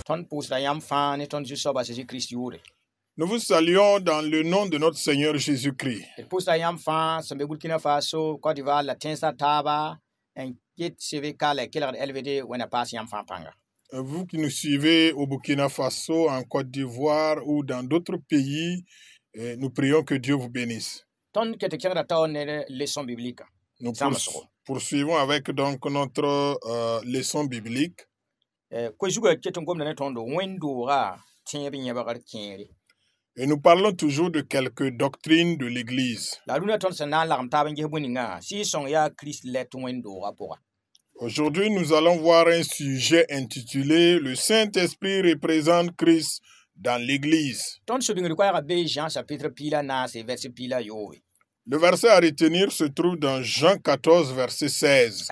Nous vous saluons dans le nom de notre Seigneur Jésus-Christ. Vous qui nous suivez au Burkina Faso, en Côte d'Ivoire ou dans d'autres pays, nous prions que Dieu vous bénisse. Nous poursuivons avec donc notre leçon biblique. Et nous parlons toujours de quelques doctrines de l'Église. Aujourd'hui, nous allons voir un sujet intitulé « Le Saint-Esprit représente Christ dans l'Église ». Le verset à retenir se trouve dans Jean 14, verset 16.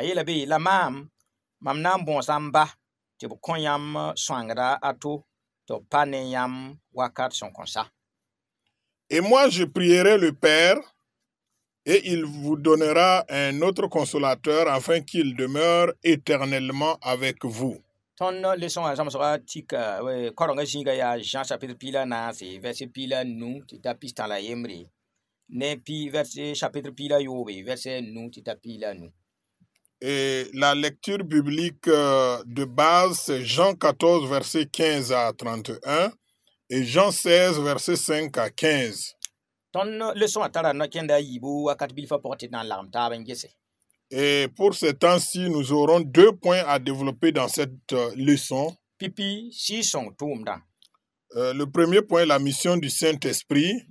Et moi, je prierai le Père, et il vous donnera un autre consolateur afin qu'il demeure éternellement avec vous. Et la lecture biblique de base, c'est Jean 14, verset 15 à 31 et Jean 16, verset 5 à 15. Et pour ce temps-ci, nous aurons 2 points à développer dans cette leçon. Le premier point, la mission du Saint-Esprit.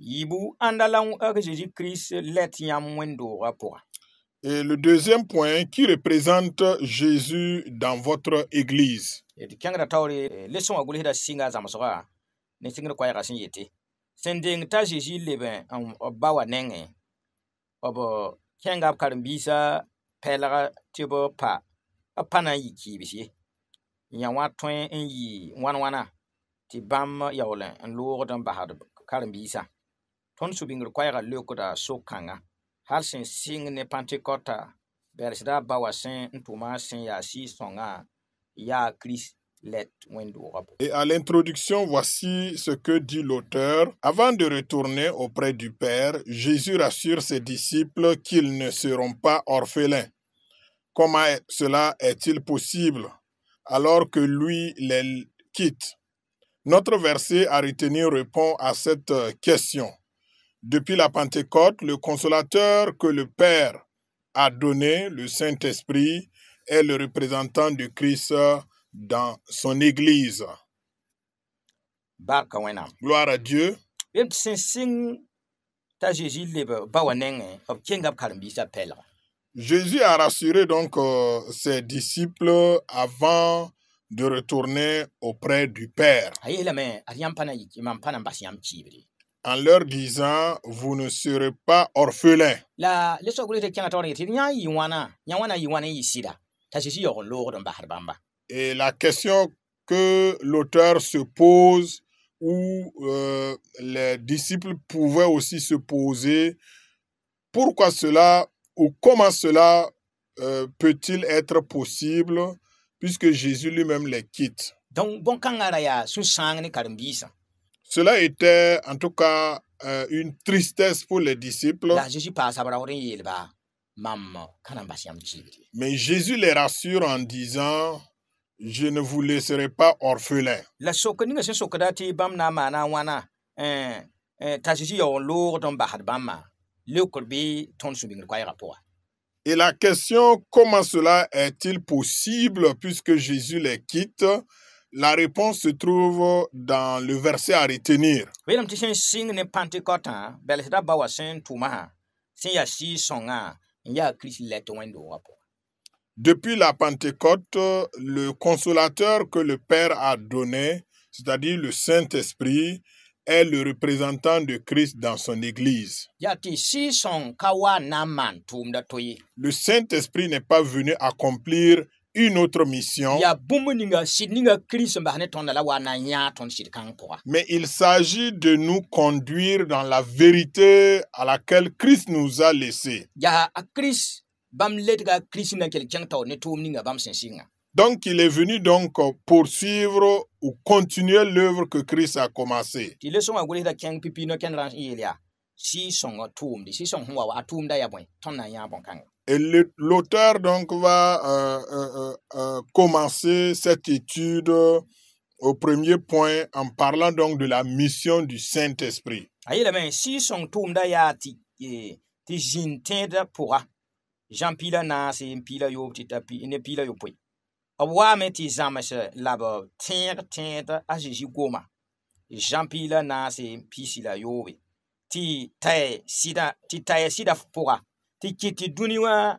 Et le deuxième point, qui représente Jésus dans votre Église. Sending ta Jésus leben bawa nenge obo kenga karambisa pela tibo pa apana yi kibisi nyawa twen yi wana ti bam yawlen en loordan bahad karambisa ton subingir kwayra lokoda sokanga hal sin singne pantekota bersda bawa sin ntuma sin ya si songa ya Christ. Et à l'introduction, voici ce que dit l'auteur. Avant de retourner auprès du Père, Jésus rassure ses disciples qu'ils ne seront pas orphelins. Comment cela est-il possible alors que lui les quitte? Notre verset à retenir répond à cette question. Depuis la Pentecôte, le consolateur que le Père a donné, le Saint-Esprit, est le représentant de Christ dans son Église. Gloire à Dieu. Jésus a rassuré donc ses disciples avant de retourner auprès du Père. En leur disant, vous ne serez pas orphelins. Et la question que l'auteur se pose, ou les disciples pouvaient aussi se poser, pourquoi cela ou comment cela peut-il être possible puisque Jésus lui-même les quitte? Cela était en tout cas une tristesse pour les disciples. Mais Jésus les rassure en disant, je ne vous laisserai pas orphelins. Et la question, comment cela est-il possible puisque Jésus les quitte? La réponse se trouve dans le verset à retenir. Depuis la Pentecôte, le consolateur que le Père a donné, c'est-à-dire le Saint-Esprit, est le représentant de Christ dans son Église. Le Saint-Esprit n'est pas venu accomplir une autre mission, mais il s'agit de nous conduire dans la vérité à laquelle Christ nous a laissés. Donc, il est venu donc poursuivre ou continuer l'œuvre que Christ a commencée. Ti le son agule da keng pipi no ken ran yelia. Si son toum di si son wa toum da ya bon ton na ya bon kang. Et l'auteur donc va commencer cette étude au premier point en parlant donc de la mission du Saint-Esprit. Ayela men si son toum da ya ti jin tenda pourra. Jean pila na se pila yo ti tapi ne pila yo poi. Awa me ti zamase labo tenda a Jésus goma. Jean pila na se pisi la yo ti tay sida pourra. Ti kiti duniwa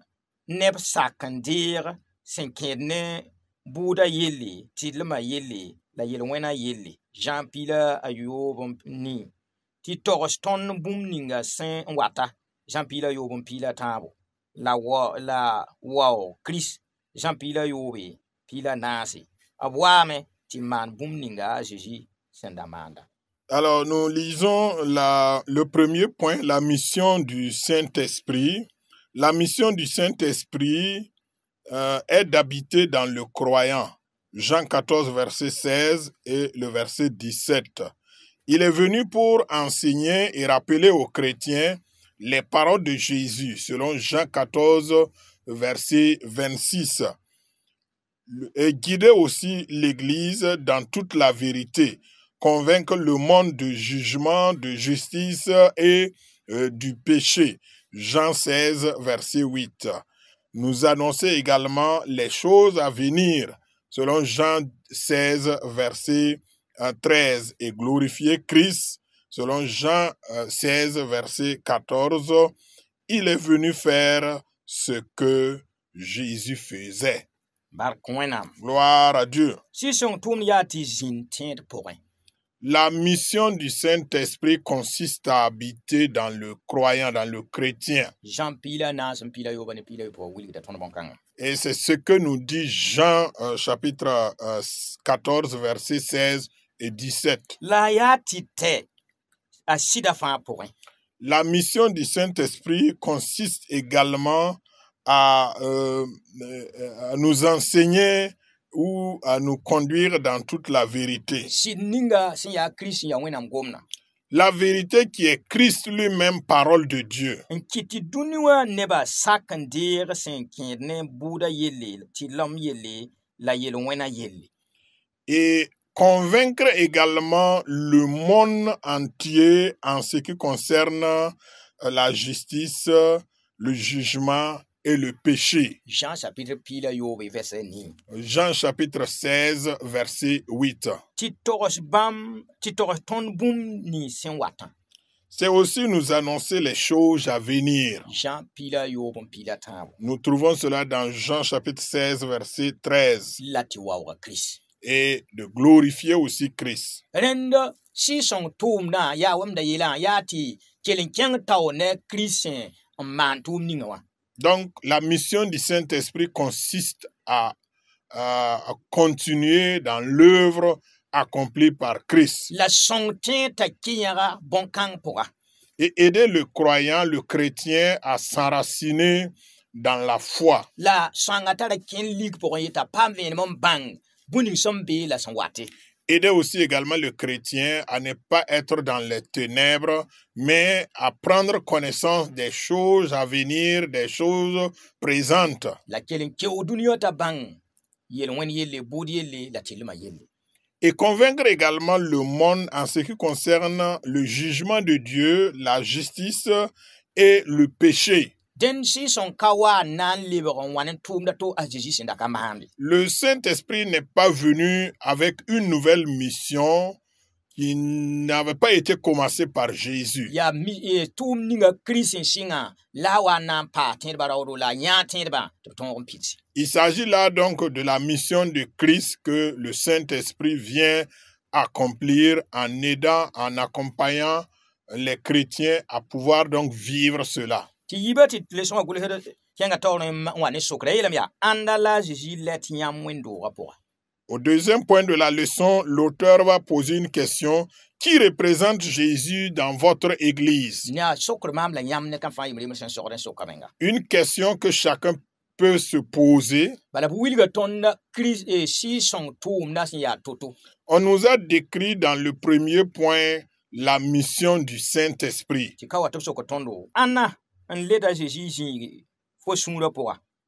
neb sakandir senkene buda yeli ti lema yeli la yelwena yeli Jean pila ayo bon ni ti torston bum ninga saint wata Jean pila yo bon pila tabo la wa Christ Jean pila yo pila nasi abwame ti man bum ninga Jésus sendamanda. Alors nous lisons le premier point, la mission du Saint-Esprit. La mission du Saint-Esprit est d'habiter dans le croyant. Jean 14, verset 16 et le verset 17. Il est venu pour enseigner et rappeler aux chrétiens les paroles de Jésus, selon Jean 14, verset 26. Et guider aussi l'Église dans toute la vérité, convaincre le monde du jugement, de justice et du péché. Jean 16, verset 8. Nous annoncer également les choses à venir, selon Jean 16, verset 13, et glorifier Christ, selon Jean 16, verset 14. Il est venu faire ce que Jésus faisait. Gloire à Dieu. La mission du Saint-Esprit consiste à habiter dans le croyant, dans le chrétien. Et c'est ce que nous dit Jean chapitre 14, versets 16 et 17. La mission du Saint-Esprit consiste également à nous enseigner ou à nous conduire dans toute la vérité. La vérité qui est Christ lui-même, parole de Dieu. Et convaincre également le monde entier en ce qui concerne la justice, le jugement et le péché. Jean chapitre 16, verset 8. C'est aussi nous annoncer les choses à venir. Nous trouvons cela dans Jean chapitre 16, verset 13. Et de glorifier aussi Christ. Donc, la mission du Saint-Esprit consiste à continuer dans l'œuvre accomplie par Christ. Et aider le croyant, le chrétien à s'enraciner dans la foi. Aider aussi également le chrétien à ne pas être dans les ténèbres, mais à prendre connaissance des choses à venir, des choses présentes. Et convaincre également le monde en ce qui concerne le jugement de Dieu, la justice et le péché. Le Saint-Esprit n'est pas venu avec une nouvelle mission qui n'avait pas été commencée par Jésus. Il s'agit là donc de la mission de Christ que le Saint-Esprit vient accomplir en aidant, en accompagnant les chrétiens à pouvoir donc vivre cela. Au deuxième point de la leçon, l'auteur va poser une question. Qui représente Jésus dans votre église? Une question que chacun peut se poser. On nous a décrit dans le premier point la mission du Saint-Esprit.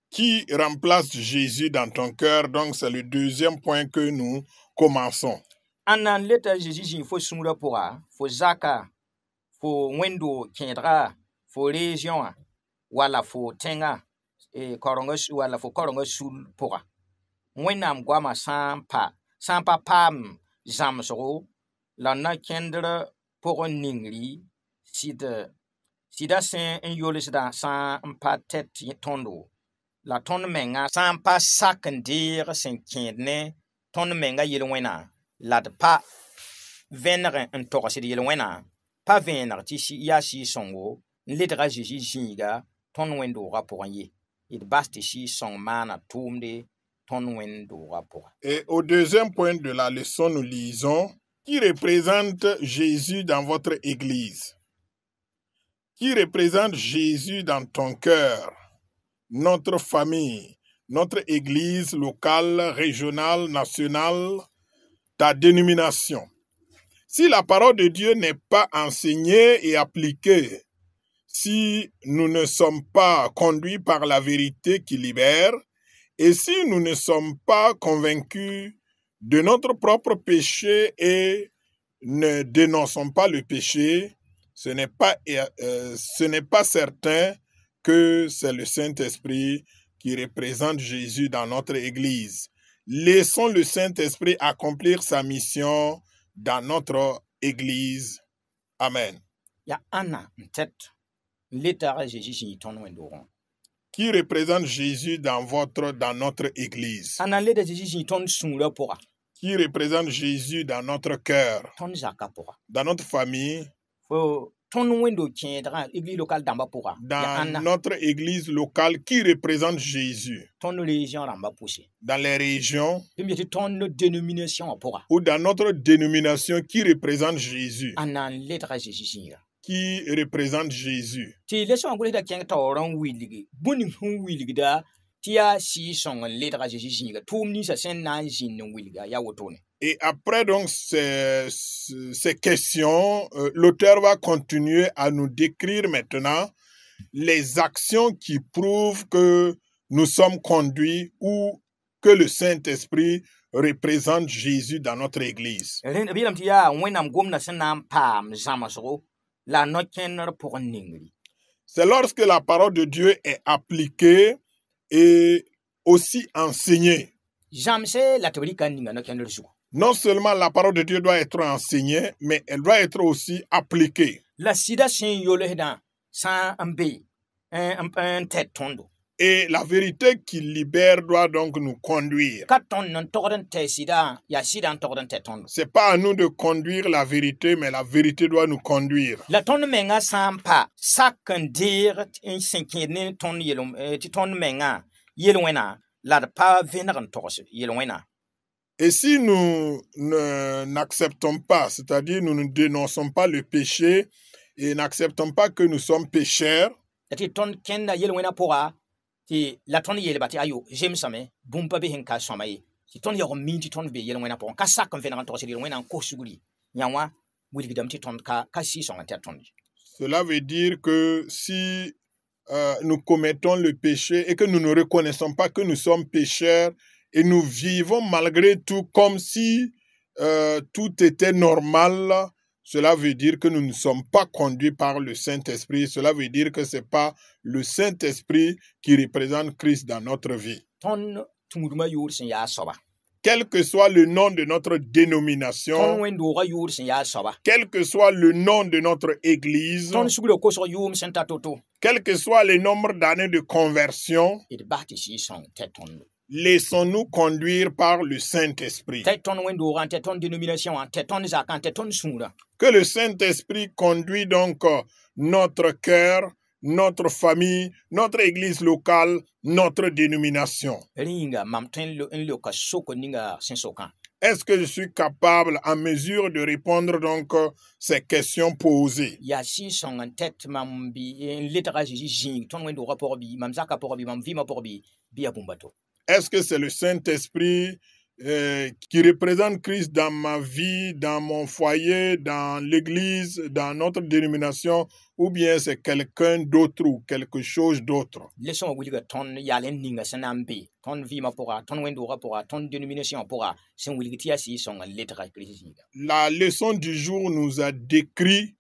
Qui remplace Jésus dans ton cœur? Donc c'est le deuxième point que nous commençons. Wala fo tenga korongo wala fo korongo sul pora wenam gwama sampa pam zamso la na kendra pour ningri sida sen en yolis da sampa tet tondo la ton menga sampa sakendir sen kendne ton menga yelwena la de pa venre en torsi yelwena pa venre ti si ya si songo lidra Jésus jinga ton wendo rapoye il baste si son mana toumde ton wendo rapport. Et au deuxième point de la leçon, nous lisons qui représente Jésus dans votre église? Qui représente Jésus dans ton cœur, notre famille, notre église locale, régionale, nationale, ta dénomination? Si la parole de Dieu n'est pas enseignée et appliquée, si nous ne sommes pas conduits par la vérité qui libère, et si nous ne sommes pas convaincus de notre propre péché et ne dénonçons pas le péché, ce n'est pas certain que c'est le Saint-Esprit qui représente Jésus dans notre Église. Laissons le Saint-Esprit accomplir sa mission dans notre Église. Amen. Qui représente Jésus dans notre Église? Qui représente Jésus dans notre cœur? Dans notre famille? Dans notre église locale, qui représente Jésus? Dans les régions? Ou dans notre dénomination, qui représente Jésus? Qui représente Jésus? Et après donc ces questions, l'auteur va continuer à nous décrire maintenant les actions qui prouvent que nous sommes conduits ou que le Saint-Esprit représente Jésus dans notre église. C'est lorsque la parole de Dieu est appliquée et aussi enseignée. Non seulement la parole de Dieu doit être enseignée, mais elle doit être aussi appliquée. Et la vérité qui libère doit donc nous conduire. C'est pas à nous de conduire la vérité, mais la vérité doit nous conduire. Et si nous n'acceptons pas, c'est-à-dire nous ne dénonçons pas le péché et n'acceptons pas que nous sommes pécheurs, cela veut dire que si nous commettons le péché et que nous ne reconnaissons pas que nous sommes pécheurs et nous vivons malgré tout comme si tout était normal, cela veut dire que nous ne sommes pas conduits par le Saint-Esprit. Cela veut dire que ce n'est pas le Saint-Esprit qui représente Christ dans notre vie. Quel que soit le nom de notre dénomination, quel que soit le nom de notre église, quel que soit le nombre d'années de conversion, laissons-nous conduire par le Saint-Esprit. Que le Saint-Esprit conduit donc notre cœur, notre famille, notre église locale, notre dénomination. Est-ce que je suis capable, en mesure de répondre donc ces questions posées? Est-ce que c'est le Saint-Esprit qui représente Christ dans ma vie, dans mon foyer, dans l'église, dans notre dénomination, ou bien c'est quelqu'un d'autre ou quelque chose d'autre? La leçon du jour nous a décrit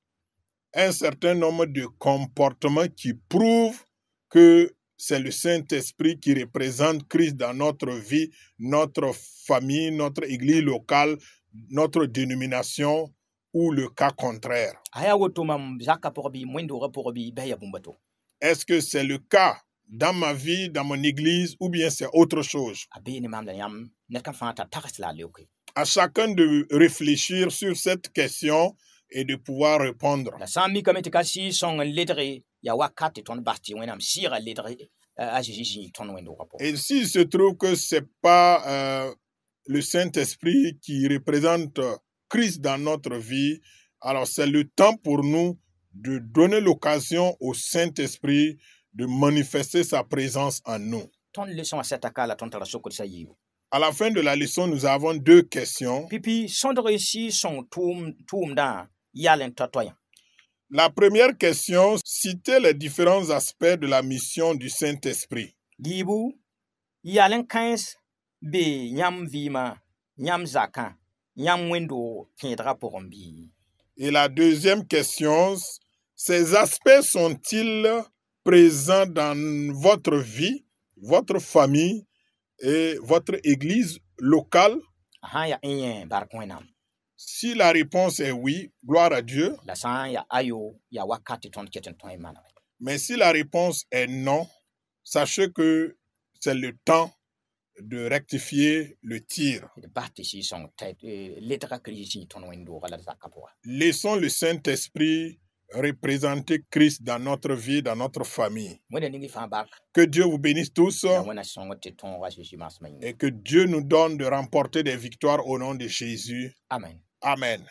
un certain nombre de comportements qui prouvent que c'est le Saint-Esprit qui représente Christ dans notre vie, notre famille, notre église locale, notre dénomination, ou le cas contraire. Est-ce que c'est le cas dans ma vie, dans mon église, ou bien c'est autre chose? À chacun de réfléchir sur cette question et de pouvoir répondre. Et s'il se trouve que ce n'est pas le Saint-Esprit qui représente Christ dans notre vie, alors c'est le temps pour nous de donner l'occasion au Saint-Esprit de manifester sa présence en nous. À la fin de la leçon, nous avons deux questions. La première question, citez les différents aspects de la mission du Saint-Esprit. Et la deuxième question, ces aspects sont-ils présents dans votre vie, votre famille et votre église locale? Si la réponse est oui, gloire à Dieu. Mais si la réponse est non, sachez que c'est le temps de rectifier le tir. Laissons le Saint-Esprit représenter Christ dans notre vie, dans notre famille. Que Dieu vous bénisse tous et que Dieu nous donne de remporter des victoires au nom de Jésus. Amen. Amen.